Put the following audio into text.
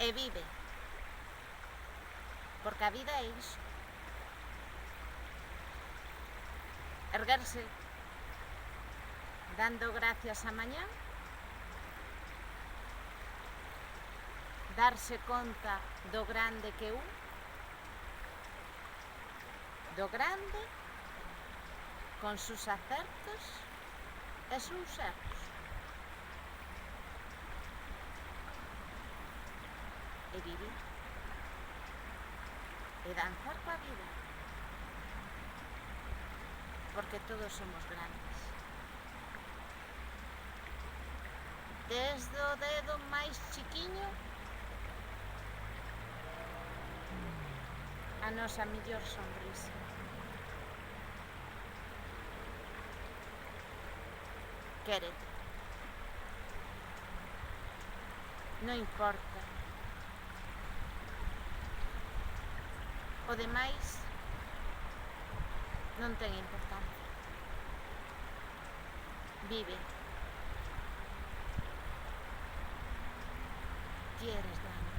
e vive. Porque a vida é iso. Erguerse dando gracias a mañá, darse conta do grande que un, do grande, con sus acertos e sus erros. E vivir. E danzar coa vida. Porque todos somos grandes. Desde o dedo máis chiquiño a nosa mellor sonrisa. Quérete. Non importa. O demais non ten importancia. Vive. Quieres daño.